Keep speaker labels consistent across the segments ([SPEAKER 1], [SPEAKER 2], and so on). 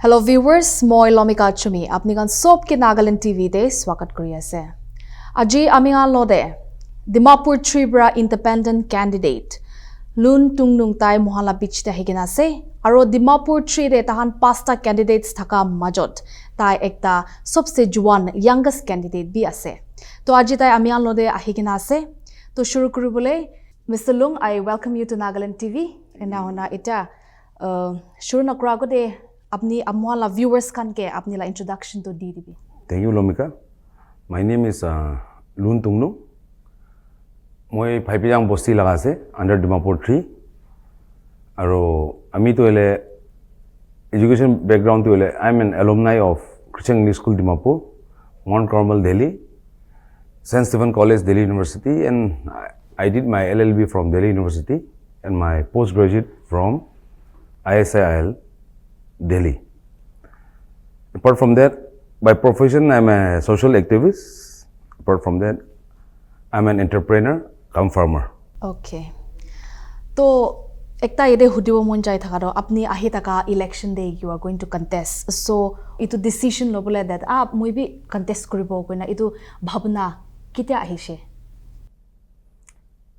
[SPEAKER 1] Hello viewers, moi lomika chumi apni kan sob ke Nagaland TV te swagat kuri ase. Aji ami ngan lo de Dimapur III independent candidate Lun Tungnung tai mohala beach te higina ase aro Dimapur III de tahan pasta candidates thaka majot tai ekta sobse juwan youngest candidate bi ase. To aji tai ami ngan lo de ahigina ase. To shuru kuribole Mr. Lung, I welcome you to Nagaland TV. And now na ita shuru na kura ko de apni amwala viewers kan ke apni la introduction to DDB.
[SPEAKER 2] Thank you, Lomika. My name is Lun Tungnung. Moi Paipiyang Bosti lagase under Dimapur III. Aro ami to ele education background to ele I'm an alumni of Christian English School Dimapur, Mount Carmel, Delhi, St. Stephen College, Delhi University, and I did my LLB from Delhi University and my postgraduate from ISIL, Delhi. Apart from that, by profession, I'm a social activist. Apart from that, I'm an entrepreneur, come farmer.
[SPEAKER 1] Okay. To ekta ide hudibo mon jai thaka do apni ahi taka election day you are going to contest. So itu decision lobole that moi bi contest koribo koina itu bhabna kite ahishe.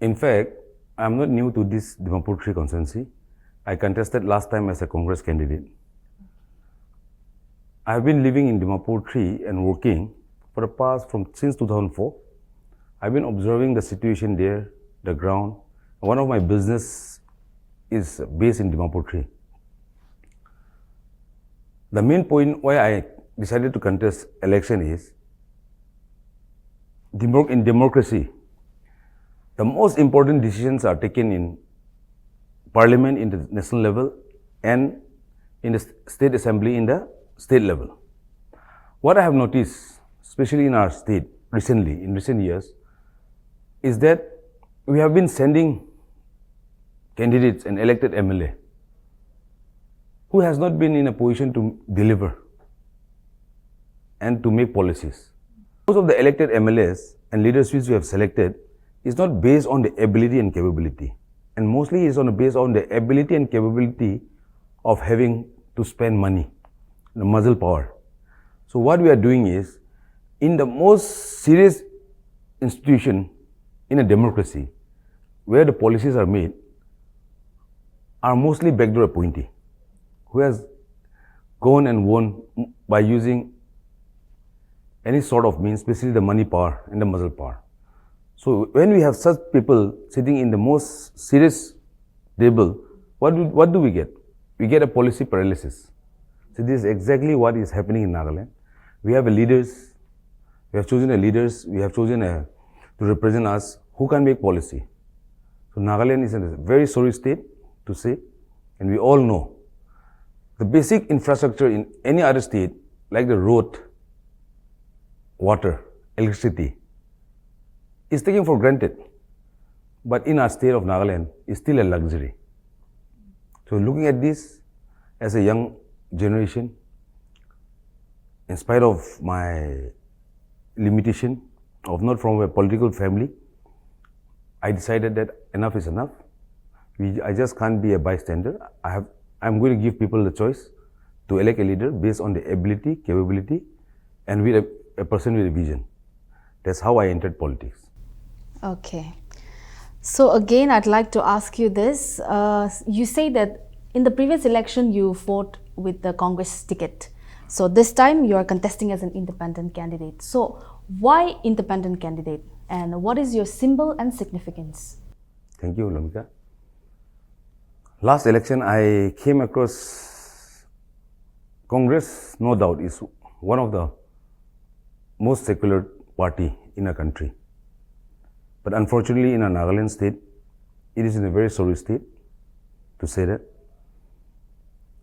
[SPEAKER 2] In fact, I'm not new to this Dimapur III constituency. I contested last time as a Congress candidate. I have been living in Dimapur III and working for the past since 2004. I've been observing the situation there, the ground. One of my business is based in Dimapur III. The main point why I decided to contest election is in democracy, the most important decisions are taken in parliament in the national level and in the state assembly in the state level. What I have noticed, especially in our state recently, in recent years, is that we have been sending candidates and elected MLA who has not been in a position to deliver and to make policies. Most of the elected MLAs and leaders which we have selected is not based on the ability and capability, and mostly is based on the ability and capability of having to spend money, the muscle power. So what we are doing is, in the most serious institution in a democracy, where the policies are made, are mostly backdoor appointee, who has gone and won by using any sort of means, especially the money power and the muscle power. So when we have such people sitting in the most serious table, what do we get? We get a policy paralysis. So this is exactly what is happening in Nagaland. We have leaders, we have chosen to represent us who can make policy. So Nagaland is in a very sorry state to say, and we all know the basic infrastructure in any other state, like the road, water, electricity, is taken for granted. But in our state of Nagaland, it's still a luxury. So looking at this as a young generation, in spite of my limitation of not from a political family, I decided that enough is enough. I just can't be a bystander. I'm going to give people the choice to elect a leader based on the ability, capability, and with a person with a vision. That's how I entered politics.
[SPEAKER 1] Okay. So again, I'd like to ask you this. You say that in the previous election, you fought with the Congress ticket. So this time you are contesting as an independent candidate. So why independent candidate? And what is your symbol and significance?
[SPEAKER 2] Thank you, Lomika. Last election, I came across Congress, no doubt, is one of the most secular party in our country. But unfortunately, in our Nagaland state, it is in a very sorry state to say that.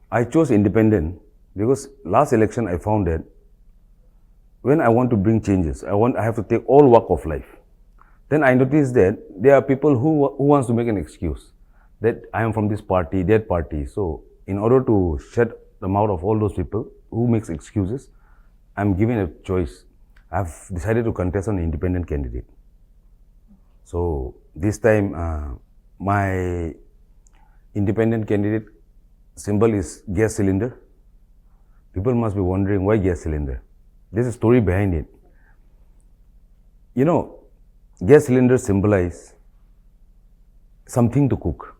[SPEAKER 2] I chose independent because last election I found that when I want to bring changes, I have to take all walk of life. Then I noticed that there are people who wants to make an excuse that I am from this party, that party. So in order to shut the mouth of all those people who makes excuses, I'm given a choice. I've decided to contest an independent candidate. So this time, my independent candidate symbol is gas cylinder. People must be wondering why gas cylinder. There's a story behind it. You know, gas cylinders symbolize something to cook.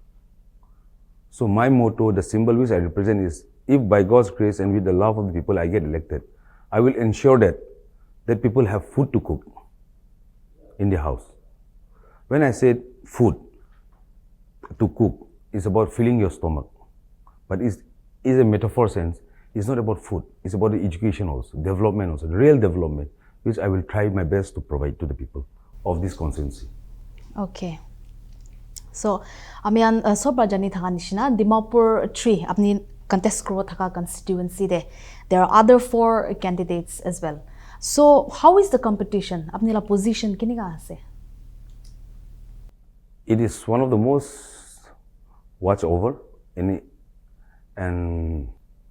[SPEAKER 2] So my motto, the symbol which I represent is, if by God's grace and with the love of the people I get elected, I will ensure that people have food to cook in the house. When I said food to cook, it's about filling your stomach. But it's a metaphor sense. It's not about food. It's about the education also, development also, real development, which I will try my best to provide to the people of this constituency.
[SPEAKER 1] Okay. So, amian sobra jani thaka nishina Dimapur III apni contest kuro thaka constituency de. There are other 4 candidates as well. So, how is the competition? Apni la position kini ka ase?
[SPEAKER 2] It is one of the most watched over and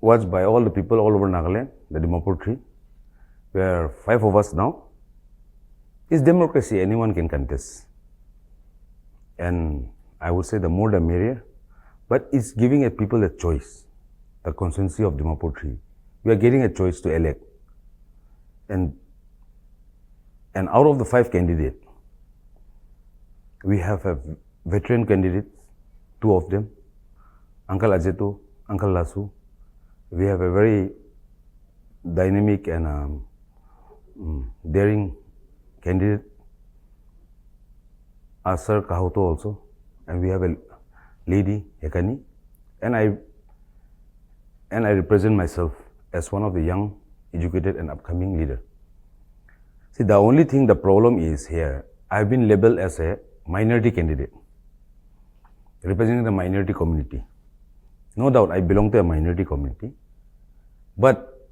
[SPEAKER 2] watched by all the people all over Nagaland, the Dimapur III. We are 5 of us now. It's democracy, anyone can contest. And I would say the more the merrier, but it's giving a people a choice. The constituency of Dimapur III, we are getting a choice to elect. And out of the 5 candidates, we have a veteran candidates, 2 of them, Uncle Ajeto, Uncle Lasu. We have a very dynamic and daring candidate, Sir Kahoto also, and we have a lady, Hekani, and I represent myself as one of the young, educated and upcoming leader. See, the only thing, the problem is here, I've been labeled as a minority candidate, representing the minority community. No doubt, I belong to a minority community, but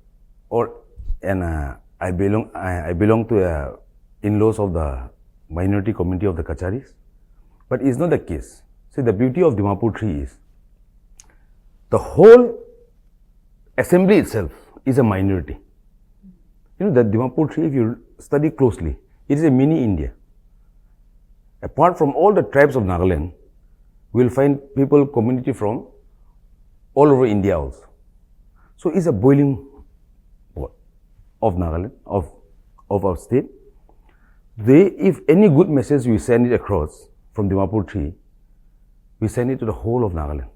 [SPEAKER 2] I belong to a in-laws of the minority community of the Kacharis, but it's not the case. See, the beauty of Dimapur III is the whole assembly itself is a minority. You know, the Dimapur III, if you study closely, it is a mini India. Apart from all the tribes of Nagaland, we will find people, community from all over India also. So it's a boiling pot of Nagaland, of our state. If any good message we send it across from Dimapur III, we send it to the whole of Nagaland.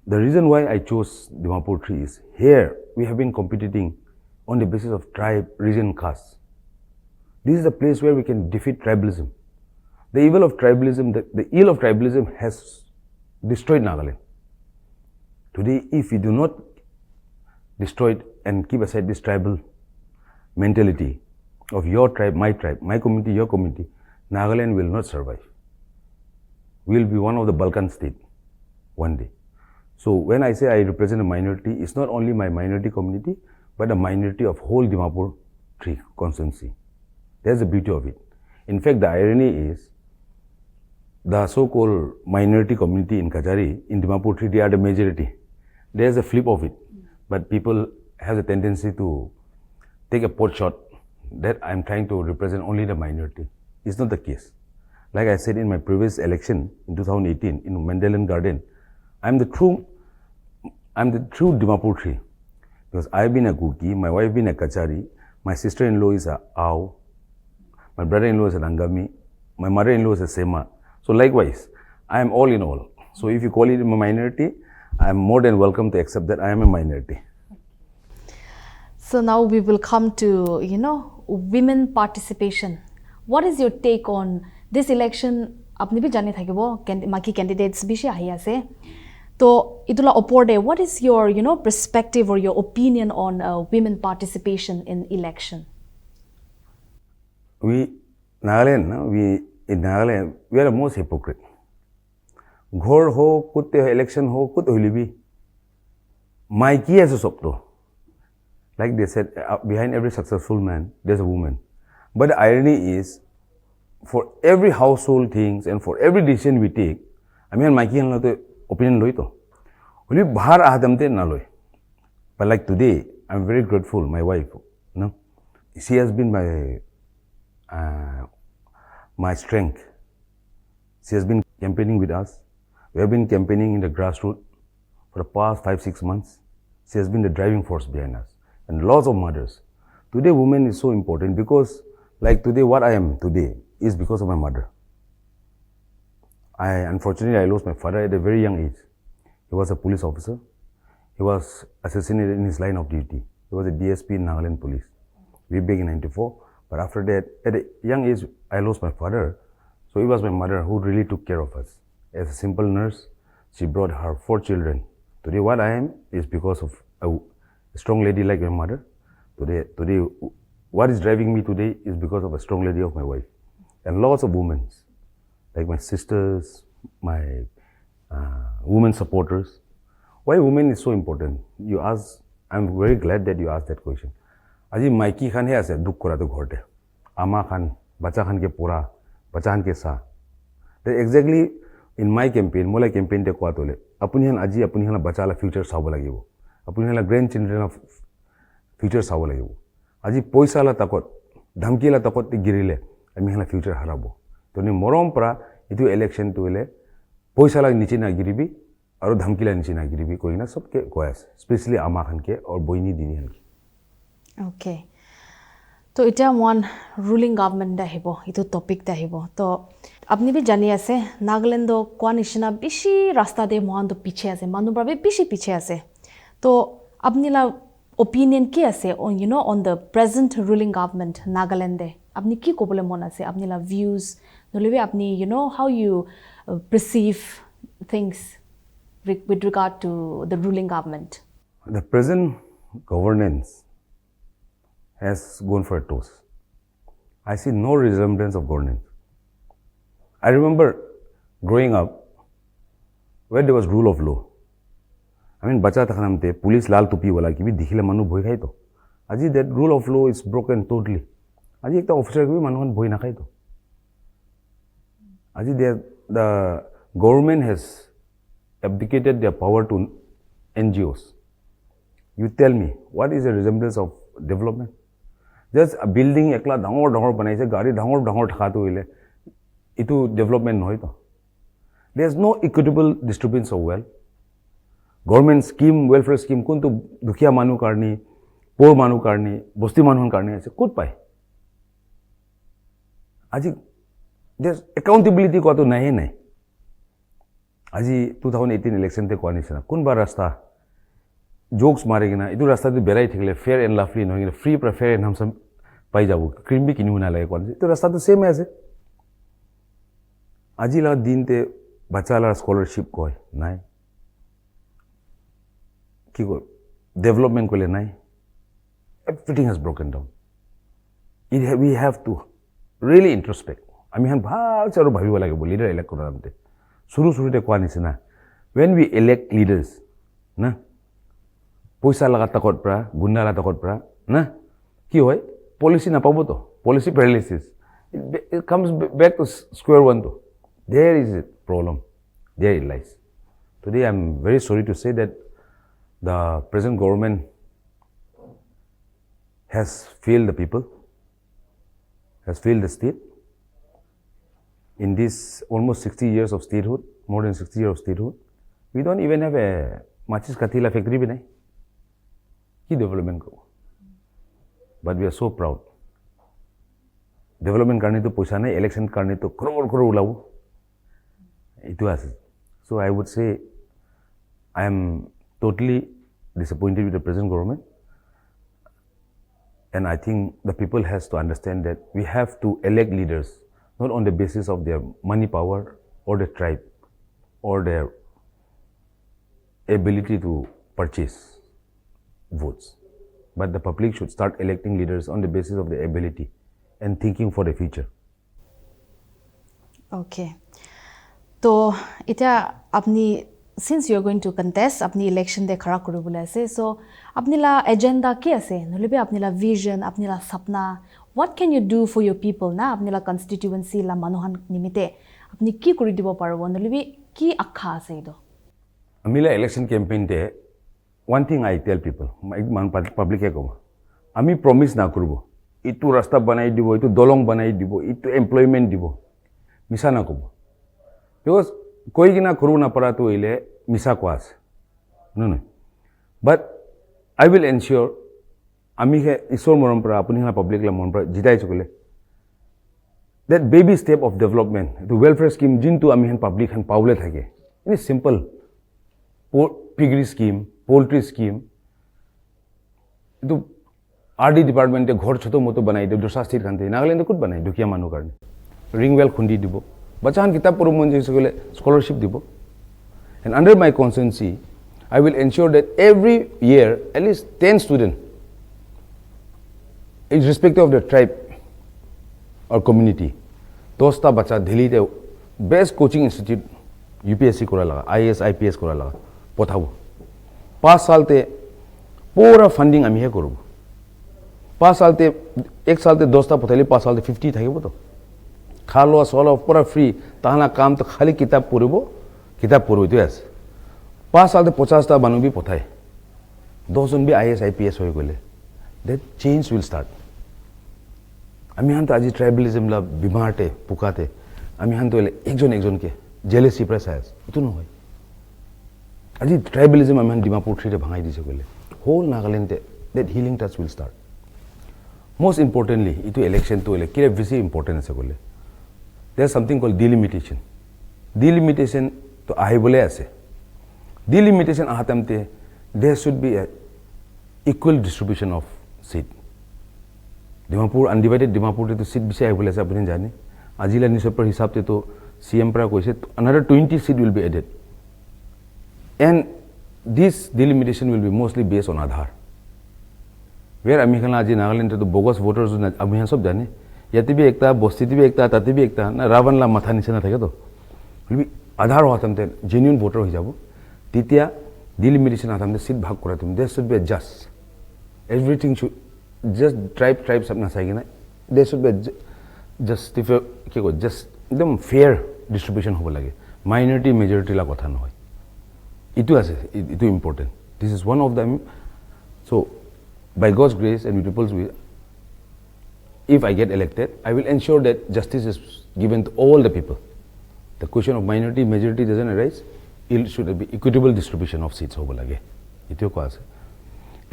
[SPEAKER 2] The reason why I chose Dimapur III is, here we have been competing on the basis of tribe, region, caste. This is a place where we can defeat tribalism. The evil of tribalism, the ill of tribalism has destroyed Nagaland. Today, if we do not destroy it and keep aside this tribal mentality of your tribe, my community, your community, Nagaland will not survive. We will be one of the Balkan states one day. So when I say I represent a minority, it's not only my minority community, but a minority of whole Dimapur III constituency. That's the beauty of it. In fact, the irony is, the so-called minority community in Kachari, in Dimapur III, they are the majority. There's a flip of it, but people have a tendency to take a pot shot that I'm trying to represent only the minority. It's not the case. Like I said in my previous election in 2018 in Mandela Garden, I'm the true Dimapur III, because I've been a Kuki, my wife been a Kachari, my sister-in-law is a Ao, my brother-in-law is a Nangami, my mother-in-law is a Sema. So likewise, I am all in all. So if you call it a minority, I am more than welcome to accept that I am a minority.
[SPEAKER 1] So now we will come to, women participation. What is your take on this election? Apni bhi jani thakibo, maki candidates bishi ahi ase. So itula oporde, what is your, perspective or your opinion on women participation in election?
[SPEAKER 2] In Nagaland, we are the most hypocrite. Ghor ho, kutte ho, election ho, kutte ho libi. Maiki as a sopto. Like they said, behind every successful man, there's a woman. But the irony is, for every household things and for every decision we take, I mean, Maiki and the opinion loito. Only bahar ahadamte na loy. But like today, I'm very grateful, my wife, she has been my strength. She has been campaigning with us. We have been campaigning in the grassroots for the past 5-6 months. She has been the driving force behind us. And lots of mothers. Today, women is so important because, like today, what I am today is because of my mother. Unfortunately, I lost my father at a very young age. He was a police officer. He was assassinated in his line of duty. He was a DSP in Nagaland police. Way back in 94. But after that, at a young age, I lost my father. So it was my mother who really took care of us. As a simple nurse, she brought her 4 children. Today, what I am is because of a strong lady like my mother. Today, what is driving me today is because of a strong lady of my wife. And lots of women, like my sisters, my women supporters. Why women is so important? You ask, I'm very glad that you asked that question. Aji maiki khan he ase duk kora to ghorte. Ama khan, bacha khan ke pura, bacha khan ke sa. That exactly in my campaign, mola campaign te kwa tole. Apuni han aji apuni han bacha la future sabo lagibo. Apuni han grandchildren of future sabo lagibo. Aji poisa la takot, dhamki la takot te girile, ami han future harabo. To ni morom pra itu election to ele poisa la niche na giribi aru dhamki la niche na giribi koi na sabke koyas, especially ama khan ke aur boini dini han ke.
[SPEAKER 1] Okay. तो इटा one ruling government दा हेबो इतो topic दा हेबो तो आपनि भी जानि आसे नागालैंड को निशिना बिशी रास्ता दे मोहन तो पीछे आसे मानु प्रबे बिशी पीछे आसे तो आपनि ला ओपिनियन की आसे on you know on the present ruling government Nagaland दे आपनि की कोबले मन आसे आपनि ला व्यूज नलेबे आपनि you know how you perceive things with regard to the ruling government.
[SPEAKER 2] The present governance has gone for a toss. I see no resemblance of governance. I remember growing up where there was rule of law. I mean, bacha takhanamte police lal tupi wala ki bhi dikhile manu bhoi khai to. Aji that rule of law is broken totally. Aji ekta officer ki bhi manu han bhoi na khai to. Aji the government has abdicated their power to NGOs. You tell me, what is the resemblance of development? Just a building ekla dangor banaise gari dangor thaka to ile itu development noy to. There is no equitable distribution of wealth. Government scheme, welfare scheme kuntu dukhiya manu karni, poor manu karni, bosti manu karni ase kut pai. Aji there's accountability ko to nahi. Aji 2018 election te ko anisena kun bar rasta jokes मारेगिना इतु रास्ता तो बेराई Thikle fair and lovely नहोगिना free पर fair and हम सब पाई जाबो cream भी किनु ना लगे कोन तो रास्ता तो सेम है ऐसे आजी ला दिन ते बच्चा ला स्कॉलरशिप को नाइ की को डेवलपमेंट को ले नाइ everything has broken down we have to really introspect आमी हन भाल चारो भाबी वाला के बोली लीडर इलेक्ट करनामते शुरू ते कोआ निसिना व्हेन वी इलेक्ट लीडर्स ना पैसा लगा तकत प्रा गुंडा ला तकत प्रा ना की होय पॉलिसी ना पाबो तो policy paralysis it comes back to square one to there is a problem there it lies today I'm very sorry to say that the present government has failed the people has failed the state in this almost 60 years of statehood more than 60 years of statehood we don't even have a machis kathila factory bhi nahi की development को but we are so proud development करने तो पैसा नहीं election करने तो करोड़ उलाऊ इतु आसे सो I would say I am totally disappointed with the present government and I think the people has to understand that we have to elect leaders not on the basis of their money power or their tribe or their ability to purchase votes, but the public should start electing leaders on the basis of their ability and thinking for the future.
[SPEAKER 1] Okay. तो इटा अपनी since you are going to contest अपनी election दे खड़ा करो बोले से so अपनी ला agenda क्या से नले भी अपनी ला vision अपनी ला सपना what can you do for your people ना अपनी ला constituency ला मनोहन निमित्ते अपनी की करी दिबो पारो नले भी की अखा से इदो
[SPEAKER 2] अमिला election campaign they one thing I tell people, public है को, आमी promise ना करूँ, इतु रास्ता बनाई दिबो, इतु दोलोंग बनाई दिबो, इतु employment दिबो, मिसा ना करूँ, because कोई की ना करूँ ना पड़ा तो इले मिसा को आस, no, but I will ensure ami he isor morom pra apuni ha public la mon pra jitai chukule that baby step of development the welfare scheme jintu ami han public han paule thake ini simple piggery scheme poultry scheme itu RD department e ghor choto moto banai de dosa state khante Nagaland kut banai dukia manu karne ring well khundi dibo bacha han kitab poro mon jisukule scholarship dibo and under my constituency I will ensure that every year at least 10 students irrespective of the tribe or community dosta bacha Delhi te best coaching institute UPSC kora laga IAS IPS kora laga pothabo 5 साल te pura funding ami he korubo 5 साल te 1 साल te dosta pothali 5 साल te 50 thakibo to khalo solo pura free tahana kam to khali kitab puribo itu ase 5 साल te 50 ta banu bi pothai dojon bi IAS IPS hoy gole that change will start আমি হান তো আজি ট্রাইবেলিজম লা বিমারতে পুকাতে আমি হান তো একজন কে jealousy press আস ইতো নহয় আজি ট্রাইবেলিজম আমি হান ডিমাপুর 3 তে ভাঙাই দিছে কইলে whole Nagaland that healing touch will start most importantly ইতো ইলেকশন তো কি বেশি ইম্পর্টেন্ট আছে কইলে there is something called delimitation তো আহিবলে আছে ডিলিমিটেশন আহাতামতে there should be a equal distribution of seat Dimapur undivided Dimapur to seat bisai ahibole ase apuni jane ajila newspaper hisab te to CM pra koise another 20 seat will be added and this delimitation will be mostly based on Aadhaar where ami khana aji Nagaland to bogus voters ami sob jane yati bi ekta bosti bi ekta tati bi ekta na ravan la matha niche na thake to will be Aadhaar hotamte genuine voter hoi jabo titia delimitation atamte seat bhag kora tum there should be a just everything should just tribe sab na saigi na there should be justify ki ko just ekdom fair distribution hobo lage minority majority la kotha noy itu ase itu important this is one of them so by God's grace and with people's will if I get elected I will ensure that justice is given to all the people the question of minority majority doesn't arise it should be equitable distribution of seats hobo lage itu ko ase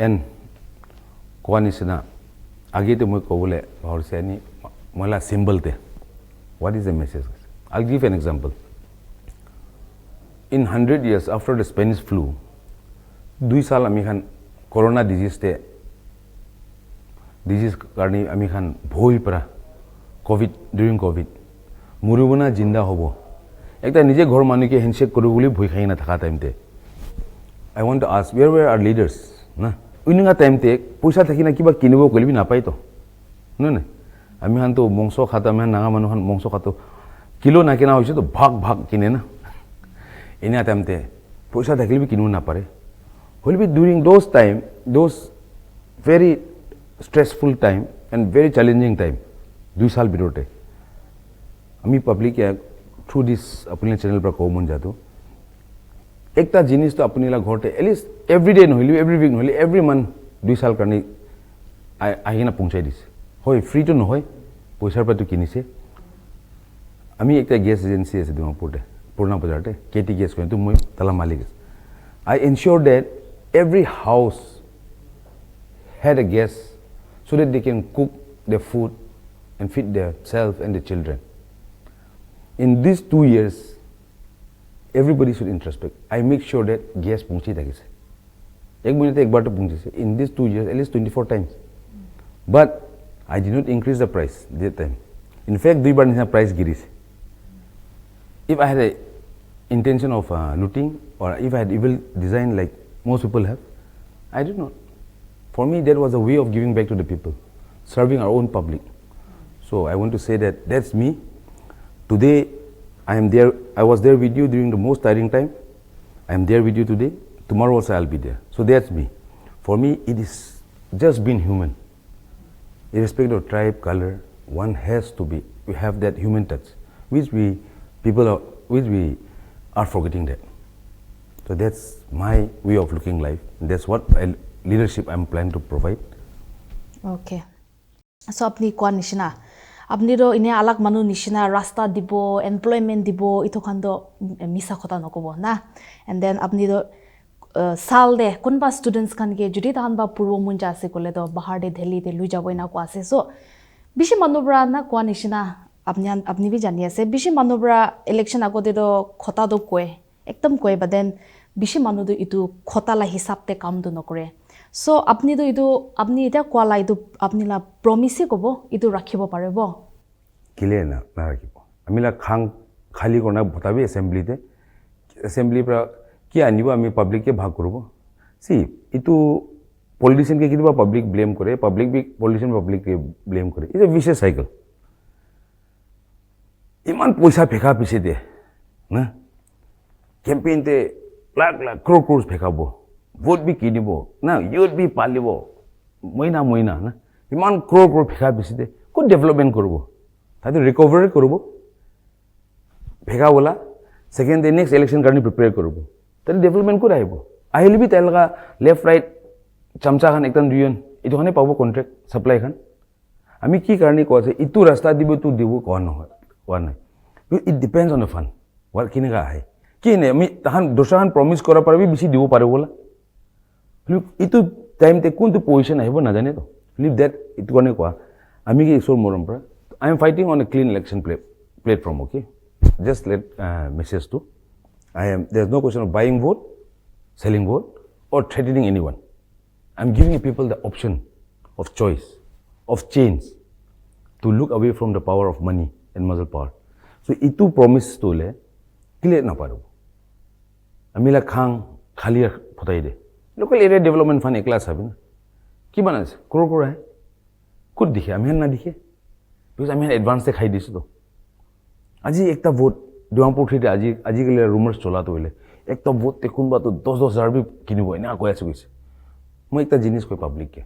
[SPEAKER 2] and Koanisina, agite moi kobole bahorse ani mala symbol te. What is the message? I'll give an example. In 100 years after the Spanish flu, 2 साल ami khan corona disease karni ami khan bhoi para during covid murubona jinda hobo. Ekta nije ghor manu ke handshake koru boli bhoi khai na thaka time te. I want to ask where were our leaders? Na uninga time te poisa thakina kiba kinibo kolibi na pai to no ne ami han to mongso khata me nanga manu han mongso khato kilo na kina hoise to bhag kine na ina time te poisa thakilibi kinu na pare holbi during those very stressful time and very challenging time 2 saal birote ami public ya through this apni channel par ko mon jato ekta jinis to apni la ghorte at least every day nohili every week nohili every month 2 saal karni ahina punchai dis hoy free to no hoy poisar pa to kinise ami ekta gas agency ase Dimapur te Purna Bazar te KT gas ko to moi tala malik I ensure that every house had a gas so that they can cook their food and feed themselves and their children in these 2 years everybody should introspect. I make sure that gas punchi thakise. Ek minute ek bar to punchi se. In these 2 years, at least 24 times. But I did not increase the price that time. In fact, 2 bar nisna price giris. If I had a intention of looting or if I had evil design like most people have, I did not. For me, that was a way of giving back to the people, serving our own public. So I want to say that that's me. Today, I am there. I was there with you during the most tiring time. I am there with you today. Tomorrow also I'll be there. So that's me. For me, it is just being human. Irrespective of tribe, color, one has to be. We have that human touch, which we are forgetting that. So that's my way of looking life. That's what leadership I'm planning to provide.
[SPEAKER 1] Okay. So apni kwan nishina. Apni ro ine alak manu nishina rasta dibo, employment dibo, ito khando misa khota nokobo na. And then apni ro साल दे कोनबा students Khan के जुदी तान बा पूर्व मुंजा से कोले तो बाहर दे दिल्ली दे Louis जाबो ना क्वासे सो बिशी मनोब्रा ना क्वा निशिना अपनी भी जानिए से बिशी मनोब्रा इलेक्शन आगो दे तो खोता दो कोए एकदम कोए बदेन बिशी मानु दो इतु खोता ला हिसाब ते काम दो नकरे सो अपनी दो इतु अपनी इता क्वा ला इतु अपनी ला प्रॉमिस कोबो इतु राखिबो पारेबो
[SPEAKER 2] किले ना राखिबो आमिला खां खाली करना बताबी असेंबली ते असेंबली पर কি আনিব আমি পাবলিককে ভাগ করব সি ইটো পলিটিশিয়ানকে কিবা পাবলিক ব্লেম করে পাবলিক বি পলিটিশিয়ান পাবলিককে ব্লেম করে ইজ এ ভিশিয়াস সাইকেল ইমান পয়সা ফেকা পিছে দে না ক্যাম্পেইনতে লাখ লাখ ক্রোর ক্রোর ফেকাব ভোট বি কিনিব না ইউথ বি পালিব মইনা মইনা না ইমান ক্রোর ক্রোর ফেকা পিছে দে কোন ডেভেলপমেন্ট করব তাতে রিকভারি করব ফেকা বলা সেকেন্ড ডে নেক্সট ইলেকশন কাৰণে প্ৰিপেয়াৰ কৰিব তাতে ডেভেলপমেন্ট করে আইব আহিলে বি তেলগা লেফট রাইট চামচা খান একদম দুইজন এটো খানে পাবো কন্ট্রাক্ট সাপ্লাই খান আমি কি কারণে কইছে ইটো রাস্তা দিব তো দিব কোন নহয় কোন নাই it depends on the fund ওয়ার কিনেগা আহে কি নে আমি তাহান দোসাহান প্রমিস করা পারবি বেশি দিব পারে বলা ইটো টাইম তে কোনটো পজিশন আহিব না জানে তো লিভ দ্যাট ইটো কোনে কোয়া আমি কি ঈশ্বর মরম পৰা I am fighting on a clean election platform okay just let message to there's no question of buying vote, selling vote, or threatening anyone. I'm giving people the option of choice, of change, to look away from the power of money and muscle power. So, itu promise to le, clear na paro. Amila khang khaliya photai de. Local area development fund ekla sabi na. Ki banas? Crore crore hai. Kud dikhe, amihan na dikhe. Because amihan advance te khai disu to. Aji ekta vote Dimapur III আজিকালি ৰুমাৰ্ছ চলাটো হলে একটা vote তে কোনবা তো 10,000 B কিনিব না কই আছে কইছে মই একটা জিনিস কই পাবলিককে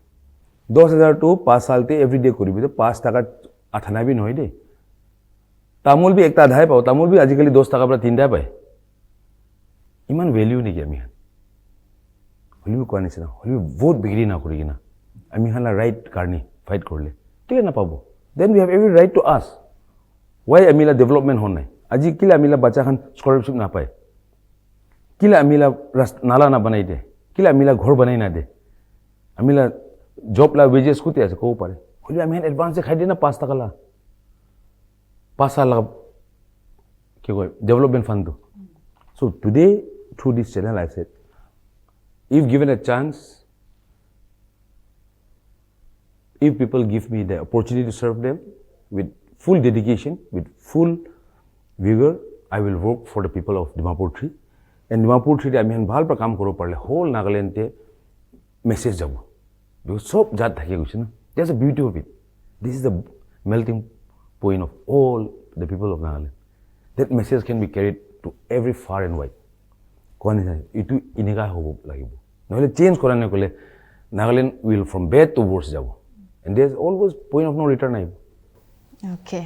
[SPEAKER 2] 10,000 তো 5 সালতে এভরিডে করিবি তো 5 টাকা 98 বি নহয় দে তামুল বি একটা আধাই পাও তামুল বি আজিকালি 10 টাকা পৰা 3টা পায় ইমান ভ্যালু নেকি আমি হলিও কোৱা নিচিনা হলিও ভোট বিক্রি না করি কিনা আমি হালা রাইট কারণে ফাইট করলে ঠিক না পাবো then we have every right to ask why amila development hon nai আজি কিলা আমিলা বাচ্চা খান স্কলারশিপ না পায় কিলা আমিলা নালা না বানাই দে কিলা আমিলা ঘর বানাই না দে আমিলা জব লা ওয়েজেস কুতে আছে কও পারে হলি আমি অ্যাডভান্স খাই দে না 5 টাকা লা 5 সাল কি কয় ডেভেলপমেন্ট ফান্ড তো so today through this channel I said if given a chance if people give me the opportunity to serve them with full dedication with full vigor, I will work for the people of Dimapur III. And Dimapur III, I mean, bhal pra kaam koro parle whole Nagaland te message jabo. Because sob jat thake guche na. There's a beauty of it. This is the melting point of all the people of Nagaland. That message can be carried to every far and wide. Kone jane, itu inega hobo lagibo. Nohole change korane kole Nagaland will from bad to worse jabo. And there's always point of no return aibo.
[SPEAKER 1] Okay.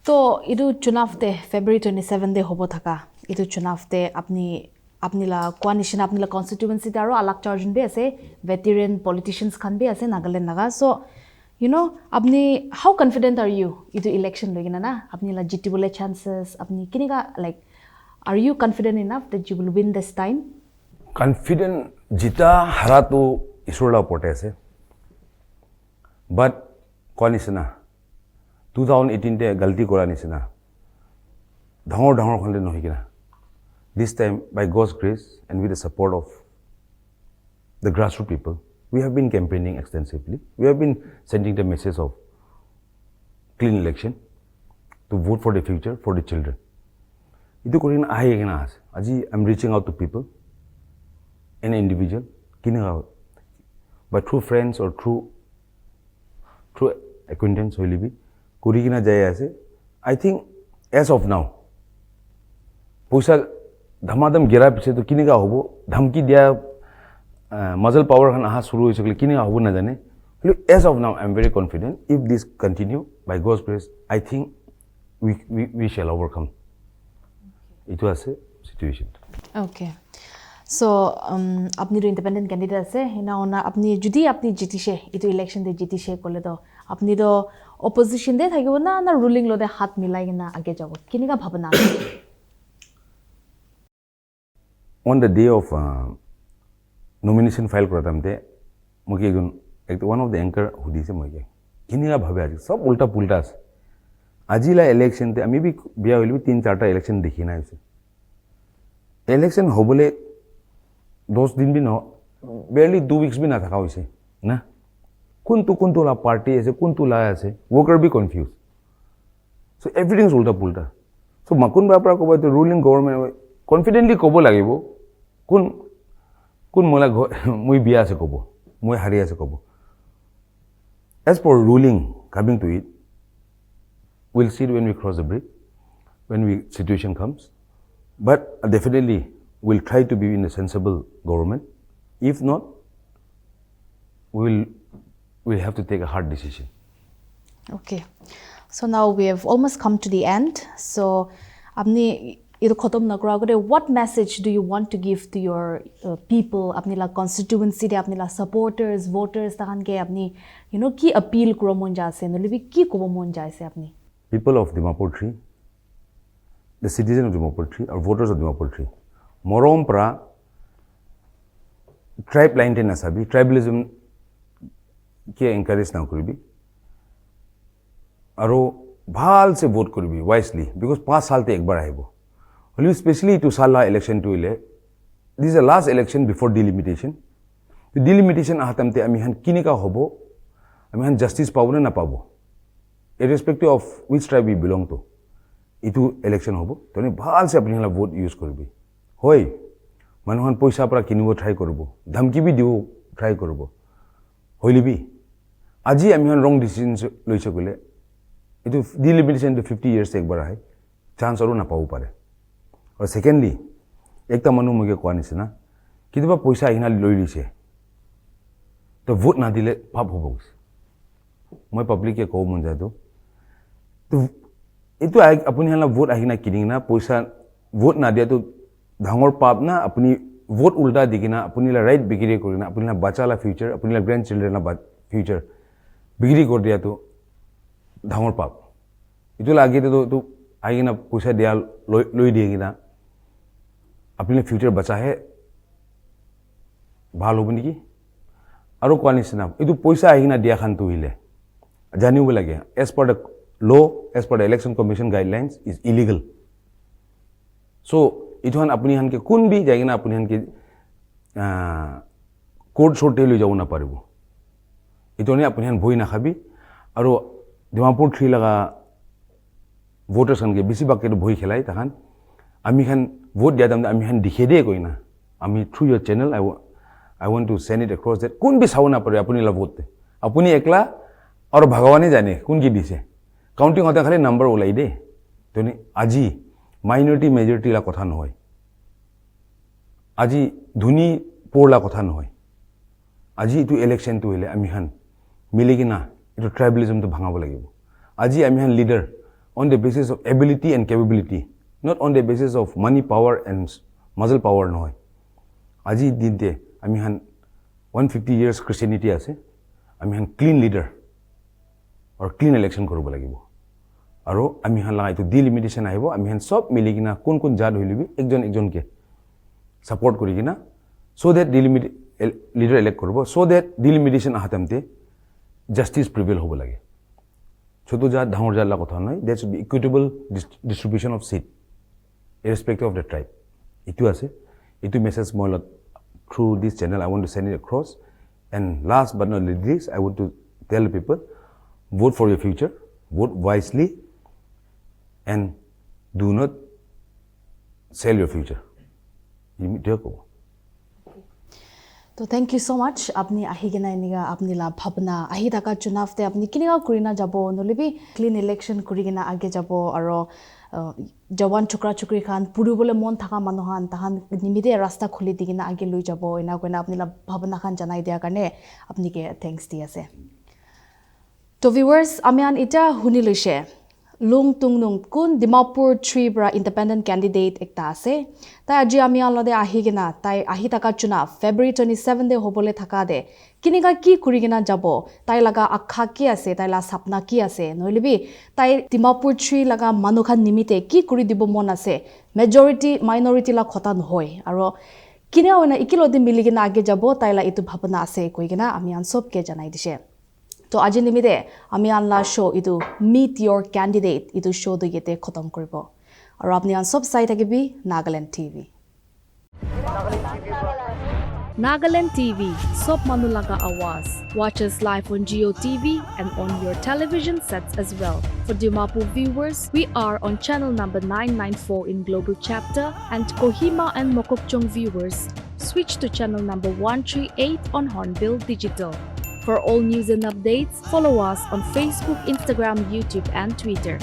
[SPEAKER 1] तो इदु चुनाव दे February 27 दे होबो थाका इदु चुनाव दे अपनी ला कोनिशन अपनी ला constituency दारो अलग चार्जन बे असे वेटरन पॉलिटिशियंस खान बे असे Nagaland Naga so you know अपनी हाउ कॉन्फिडेंट आर यू इदु इलेक्शन लगिना ना अपनी ला जितिबले चांसेस अपनी किनेगा like are you confident enough that you will win this time
[SPEAKER 2] confident जिता हरा तो इसरोला पोटे से बट कोनिशना 2018 তে গলতি কৰা নিচিনা ডাঙৰ ডাঙৰ খন্ডে নহয় কিনা this time by God's grace and with the support of the grassroots people we have been campaigning extensively we have been sending the message of clean election to vote for the future for the children itu কৰি না আহে কিনা আছে আজি I'm reaching out to people an individual কিনা by through friends or through acquaintance হইলিবি Kurigina Jayase. I think as of now, Pusa Dhamadam Gira Piche to Kiniga Hobo, Dhamki dia muscle power and aha Suru is Kiniga Hobo Nadane. As of now, I'm very confident. If this continue by God's grace, I think we shall overcome. It was a situation.
[SPEAKER 1] Okay. So, अपनी जो independent candidate है ना उन्हें अपनी जुदी अपनी जीती शे इतो इलेक्शन दे जीती शे कोले तो अपनी तो opposition दे था कि वो ना ruling लो दे हाथ मिलाएंगे ना आगे जाओ किन्हीं का भावना
[SPEAKER 2] on the day of nomination file kora tamte moke one of the anchor hudise moke kiniga bhabe aji sob ulta pulta ase ajila election te ami bi biya hoile bi 3-4 ta election dekhi na hoise election hobole 10 din bi no barely 2 weeks bi na thaka hoise na kuntu la party ase kuntu la ase worker be confused so everything is ulta pulta so makun ba pra ko ba the ruling government confidently kobo lagibo kun mola moi biya ase kobo moi hari ase kobo as for ruling coming to it we'll see it when we cross the bridge when situation comes but definitely we'll try to be in a sensible government if not we'll have to take a hard decision.
[SPEAKER 1] Okay, so now we have almost come to the end. So, apni idu khatam na kora agore, what message do you want to give to your people, apni la constituency de, apni la supporters, voters, tahan ke apni, ki appeal kuro mon jaise, nolibi ki kobo mon jaise apni?
[SPEAKER 2] People of Dimapur III, the citizens of Dimapur III, or voters of Dimapur III, morom pra tribe line te nasabi, tribalism के encourage ना करिबी अरो भाल से vote करिबी wisely because 5 साल ते एक बार आएबो only especially to साल election to इले this is the last election before delimitation the delimitation आहतम ते अमिहन किने का होबो अमिहन justice पाबो ना पाबो irrespective of which tribe we belong to इतु election होबो तो ने भाल से अपनी हला vote use करिबी होय मनहन पैसा परा किनिबो try करबो धमकी भी दिबो try करबो होइलिबी আজি আমি রং ডিসিশন লইছে গলে এটো ডিলিমিটেশন টু 50 ইয়ার্স একবার আহে চান্স আৰু না পাও পারে আৰু সেকেন্ডলি একটা মানুহ মগে কোৱা নিছিনা কিবা পইচা আহিনা লৈ লিছে তো ভোট না দিলে পাপ হ'ব মই পাব্লিকে কও মন যায় তো এটো আপুনি হলা ভোট আহিনা কিনিং না পইচা ভোট না দিয়া তো ডাঙৰ পাপ না আপুনি ভোট উল্টা দিকিনা আপুনি লা ৰাইট বিক্রি কৰিনা আপুনি লা বাচালা ফিউচাৰ আপুনি লা গ্র্যান্ড চিলড্রেন লা ফিউচাৰ बिक्री कर दिया तो डांगर पाप इतो लागे तो आगे ना पैसा दिया लई दिएगी ना अपने फ्यूचर बचा है ভাল হ'ব নেকি আৰু কোৱা নিচিনা ইটো পইচা আহি না দিয়া খান তো হিলে জানিব লাগে as per the law as per the election commission guidelines is illegal so ইটো হান আপুনি হানকে কোন বি যায়গে না আপুনি হানকে কোর্ট শর্টে লৈ যাব না পারিব इतने अपनी हन भोई ना खाबी और डिमापुर III लगा वोटर्स हन के बेसि बाके भोई खेलाई तहान आमी हन वोट दिया दम आमी हन दिखे दे कोई ना आमी through your channel I want to send it across that कौन भी साउ ना पड़े अपनी ला वोट अपनी एकला और भगवान जाने कौन की दिसे काउंटिंग होता खाली नंबर ओलाई दे तो আজি माइनॉरिटी मेजॉरिटी ला कथा নহয় আজি धुनी पोरला कथा নহয় আজি इटू इलेक्शन तो हले आमी हन मिलेगी ना इटू ट्राइबलिज्म तो भांगाब লাগিব আজি आमी हन leader on the basis of ability and capability not on the basis of money power and muscle power নহয় আজি দিনতে आमी हन 150 years Christianity আছে आमी हन clean leader और clean election কৰিব লাগিব আৰু आमी हन ला इटू डिलिमिटेशन আহিব आमी हन सब मिलेगी ना कोन कोन जात হইলিবি একজন के सपोर्ट करिगी ना so that leader elect करबो so that delimitation आहतमते justice prevail होबो लागे छोटो जात डांगर जात ला कथा नय there should be equitable distribution of seat irrespective of the tribe इतु আছে इतु message মই through this channel I want to send it across and last but not least I want to tell people vote for your future vote wisely and do not sell your future
[SPEAKER 1] तो thank you so much अपनी आही के नाइनिगा अपनी ला भावना आही तक चुनाव ते अपनी किनिगा कुरिना जाबो नलिबी क्लीन इलेक्शन कुरिगिना आगे जाबो और जवान छुकरा छुकरी खान पुरुबले मन थाका मनहान तहान निमिदे रास्ता खुली दिगिना आगे लुई जाबो इना कोइना अपनी ला भावना खान जनाई दिया करने अपनी के थैंक्स दिया से तो व्यूअर्स आमियान इटा हुनि लुइसे Lun Tungnung kun Dimapur III bra independent candidate ekta ase tai aji ami alode ahi gena tai ahi taka chunav February 27 de hobole thaka de kiniga ki kurigena jabo tai laga akha ki ase tai la sapna ki ase noilibi tai Dimapur III laga manukhan nimite ki kuri dibo mon ase majority minority la khota nohoy aro কিনে ওনা ইকিলodi মিলিগিনা আগে যাব তাইলা ইতু ভাবনা আছে কইগিনা আমি আন সবকে জানাই দিছে তো আজি নিমিদে আমি আনলা শো ইতু মিট ইয়োর ক্যান্ডিডেট ইতু শো দুইতে খতম করব আর আপনি আন সব চাই থাকিবি Nagaland TV Nagaland TV, Sop Manulaga Awas. Watch us live on Geo TV and on your television sets as well. For Dimapur viewers, we are on channel number 994 in Global Chapter, and Kohima and Mokokchung viewers, switch to channel number 138 on Hornbill Digital. For all news and updates, follow us on Facebook, Instagram, YouTube, and Twitter.